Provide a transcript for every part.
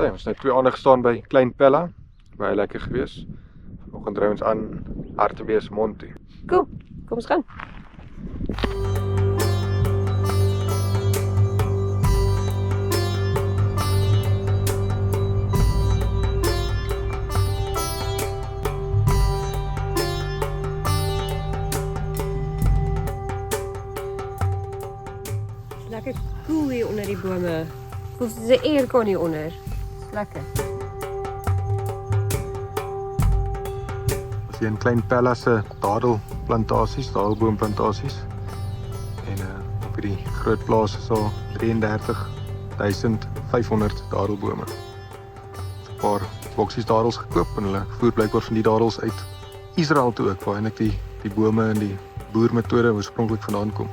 Sê, ons het 2 ander gestaan by Klein Pella, baie lekker gewees. Vanoggend ry ons aan Hartbeespoort toe. Cool, kom ons gaan. Lekker cool hier onder die bome. Voelt soos 'n aircon hier onder. Lekker. Ons is in Klein Pella se dadelplantasies, dadelboomplantasies. En op hierdie groot plaas is al 33.500 dadelbome. 'n Paar boksies dadels gekoop en hulle voer blykbaar van die dadels uit Israel toe ook, waar eintlik die bome en die boermetode oorspronklik vandaan kom.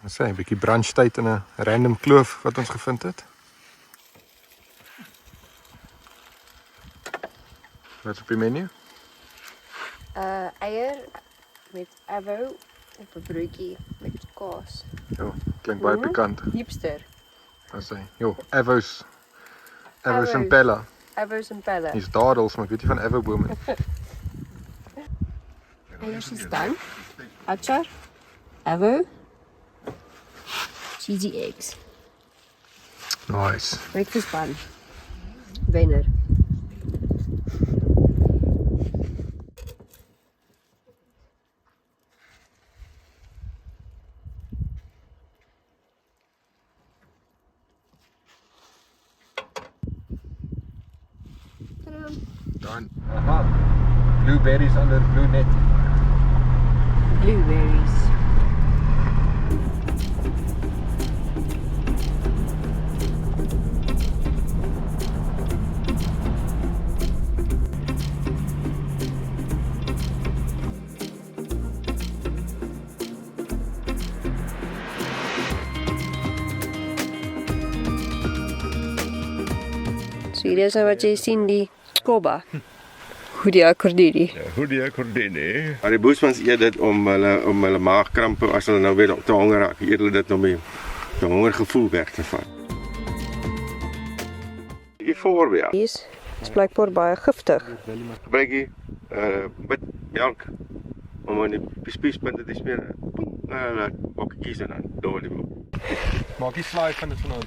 Ons sê 'n bietjie brunchtyd in 'n random kloof wat ons gevind het. Wat is op die menu? Eier met avo op 'n broodjie met kaas. Ja, klink baie pikant. Hipster. Ons sê, joh, Avos en Pella. Avos en pelle. Dis dadels, maar ek weet nie van avobome nie. Eiers is done. Achar. Avo. Cheesy eggs. Nice. Breakfast bun. Wenner. Dan. Aha. Blueberries under blue net. Blueberries. So hier is nou wat jy sien, die Koba. Hoe die akkorderie. Hoe die akkorderie. Maar die Boesmans eet dit om hulle maagkrampe, as hulle nou weer te honger raak, eet hulle dit om die hongergevoel weg te vat. Hier voorbeeld. Hier is blijkbaar baie giftig. Gebruik jy wit melk om in die spiespunte te smeer. Bokketjies en dan door die boek. Maak die slaai van dit vanaand.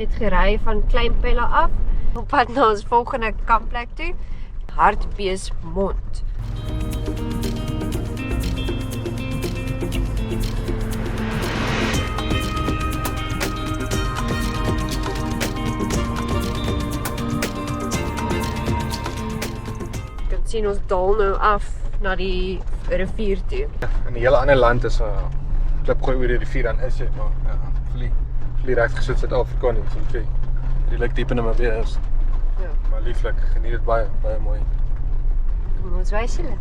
het gery van Kleinpelle af op pad na ons volgende kampplek toe, Hartbeesmond. Jy kan sien ons daal nou af na die rivier toe. In die hele ander land is klipgooi oor die rivier, dan is jy maar vlie reg gesit Suid-Afrika nie, so jy redelijk diep in Namibië is. Ja. Maar lieflik, geniet dit baie mooi. Kom ons wys julle.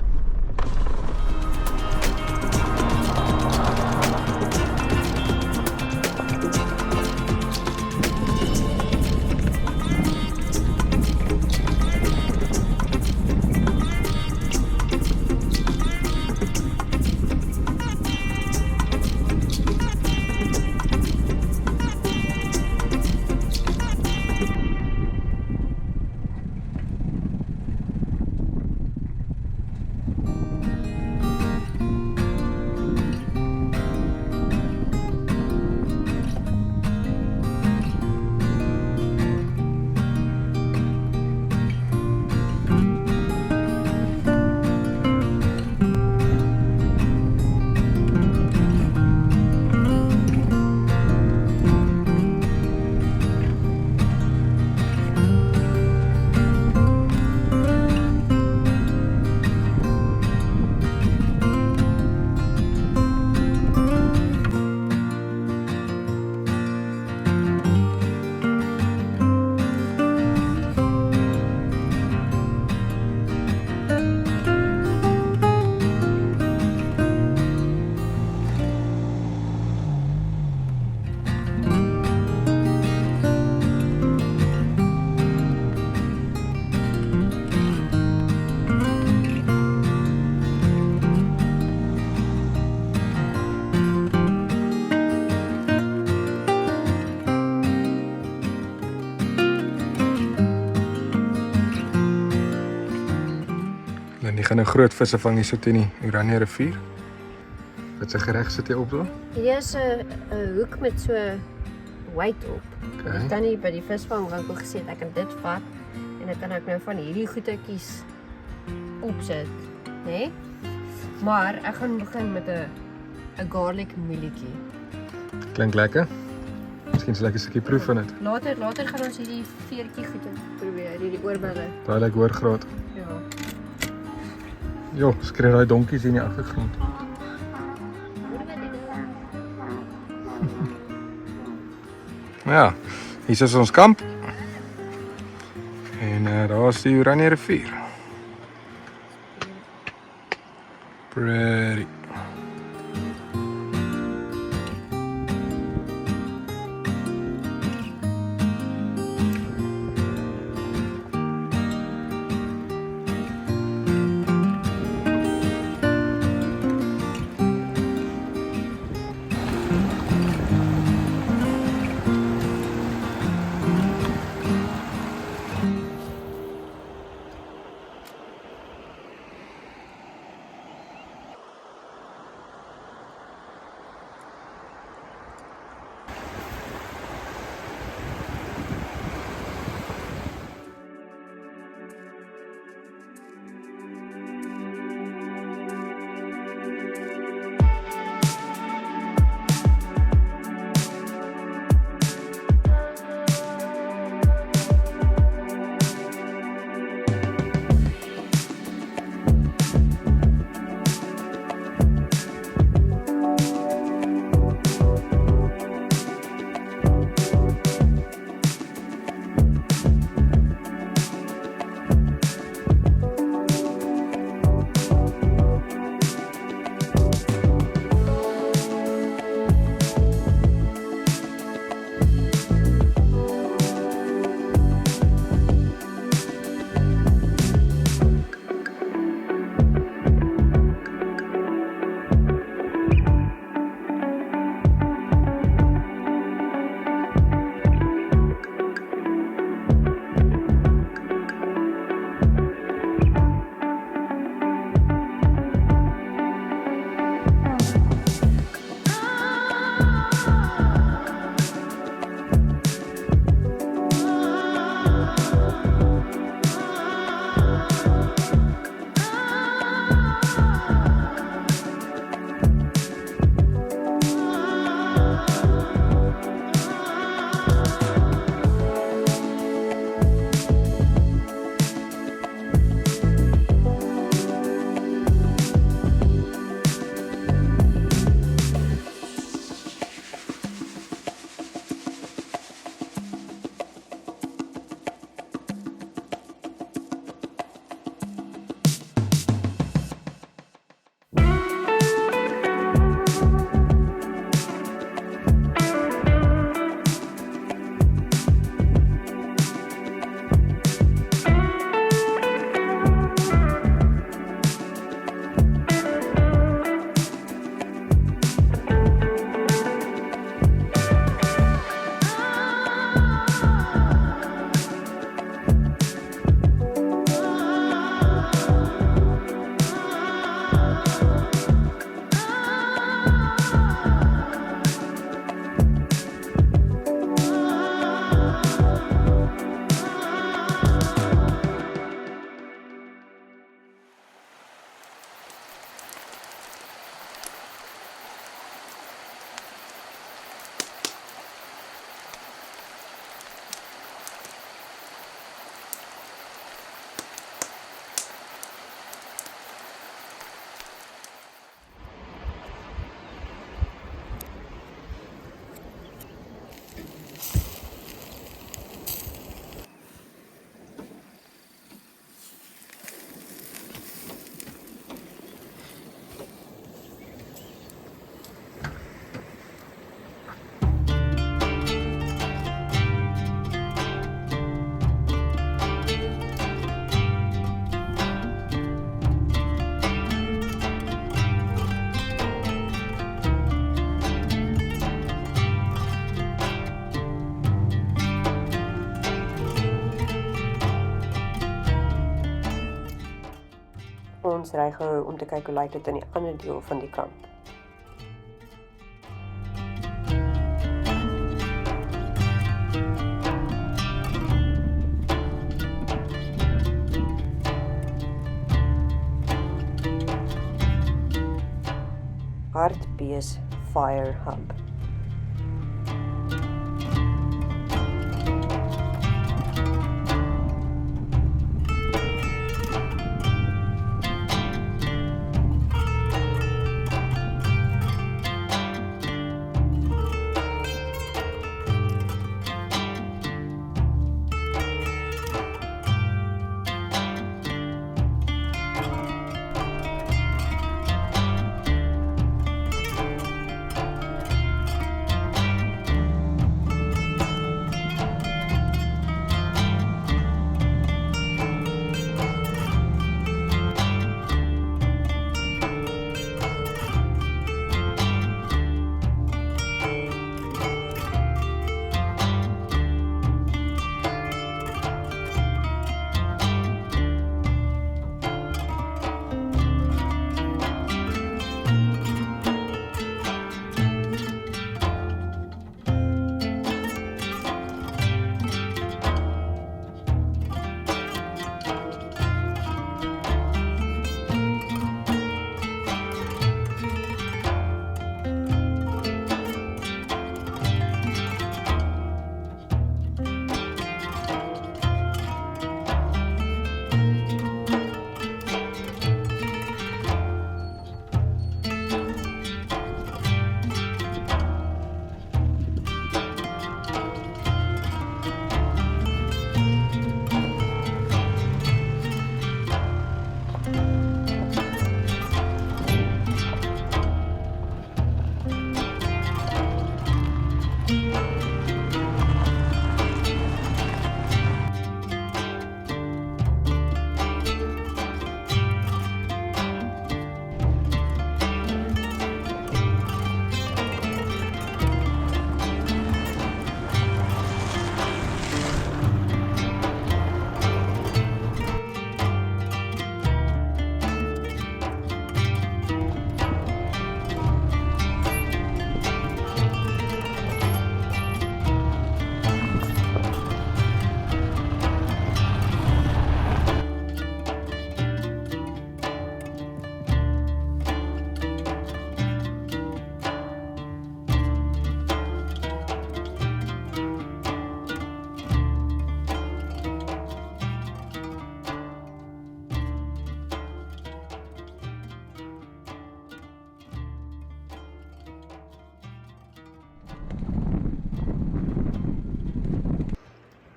En die gaan nou groot visse vang hier so teen die Oranje rivier. Wat se gereg sit jy op daar? Hier is 'n hoek met so weight op. Okay. Ek kan nie by die visvangwinkel gesê het ek kan dit vat en dan kan ek nou van hierdie goedetjies opsit, né? Nee? Maar ek gaan begin met 'n garlic mieletjie. Klink lekker. Miskien sal ek 'n stukkie proef van dit. Later gaan ons hierdie veertjie goed probeer, hierdie oorbulle. Daai lyk hoor graad. Ja. Jo, skree daai donkies hier in die agtergrond. Ja, hier is ons kamp. En daar is die Oranje rivier. Pretty. ons reggehou om te kyk hoe lyk dit in die ander deel van die kamp. Hartbees Fire Hub.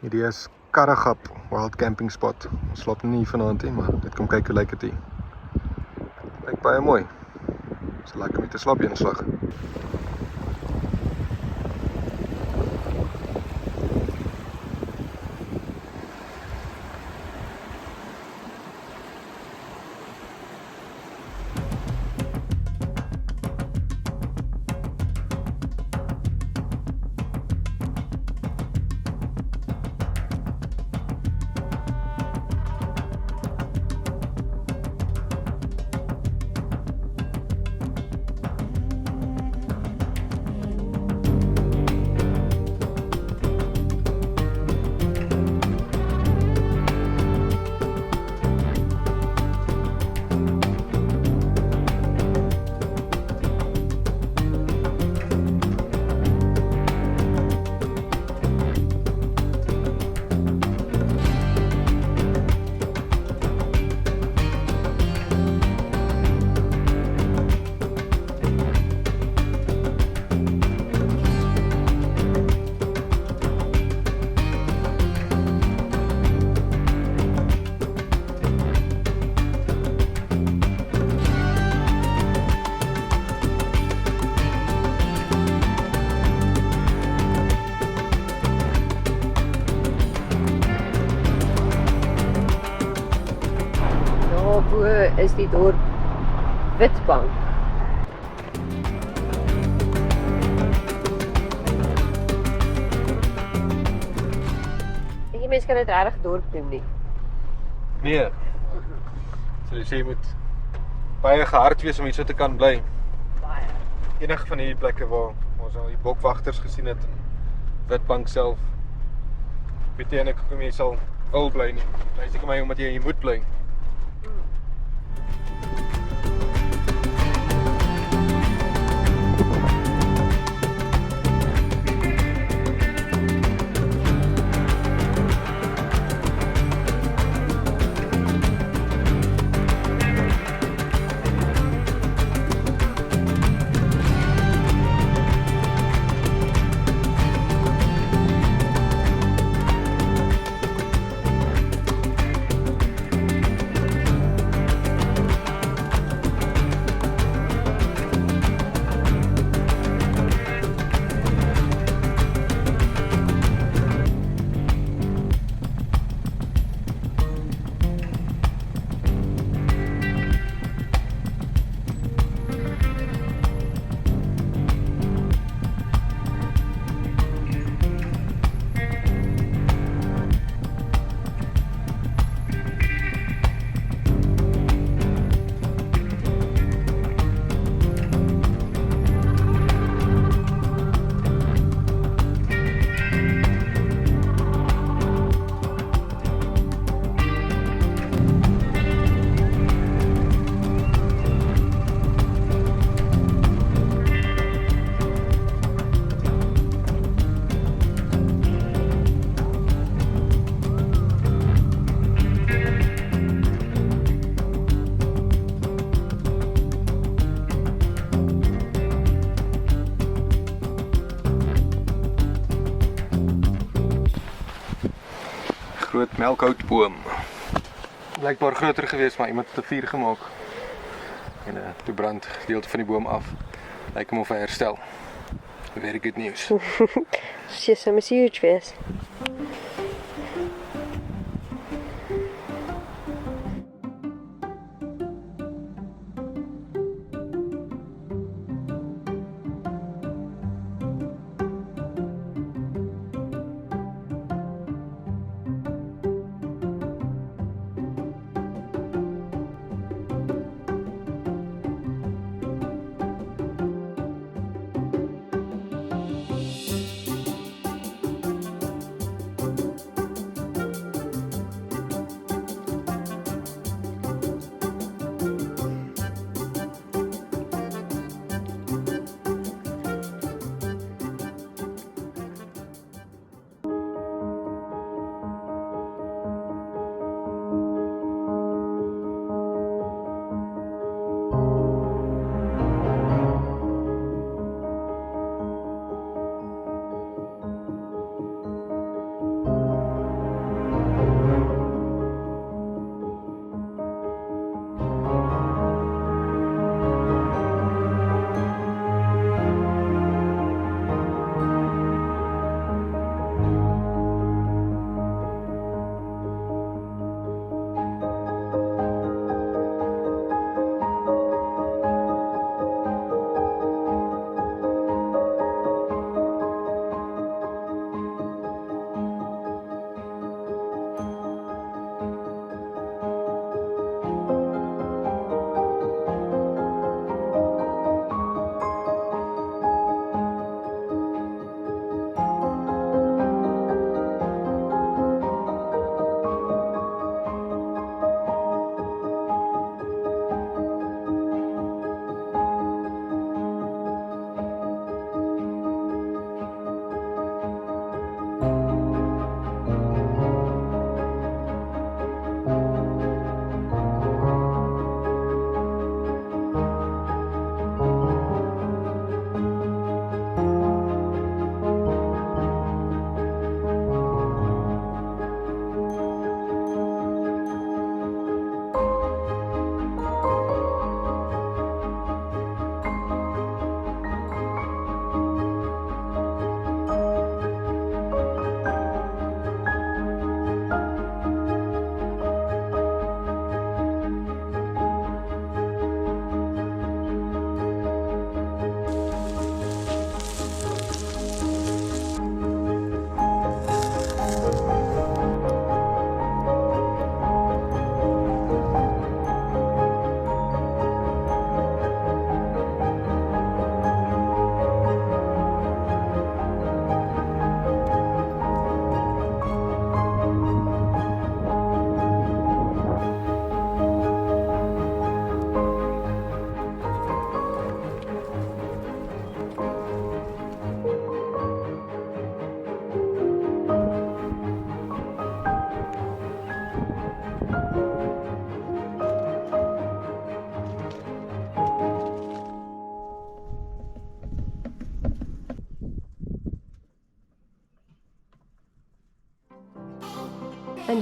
Hierdie is Karregap Wild Camping Spot. Ons slaap nie vanaand nie, maar dit kom kyk hoe lyk dit hier. Lyk baie mooi. So lekker met 'n slaapie inslag. Daarbo is die dorp Witbank. Mense kan dit regtig dorp noem nie. Nee. So jy sê jy moet baie gehard wees om hier so te kan bly. Baie. Enige van hierdie plekke waar ons al die bokwagters gesien het en Witbank self. Weet jy eintlik hoekom jy sal wil bly nie. Bly seker maar omdat jy hier moet bly. Groot melkhoutboom. Blykbaar groter geweest, maar iemand het 'n vuur gemaak. En toe brand gedeelte van die boom af. Lyk hom of hy herstel. Very good news. Sesame is huge wees.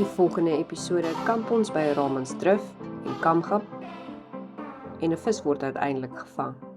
die volgende episode kamp ons by Ramansdrif en Kamgap en 'n vis word uiteindelik gevang.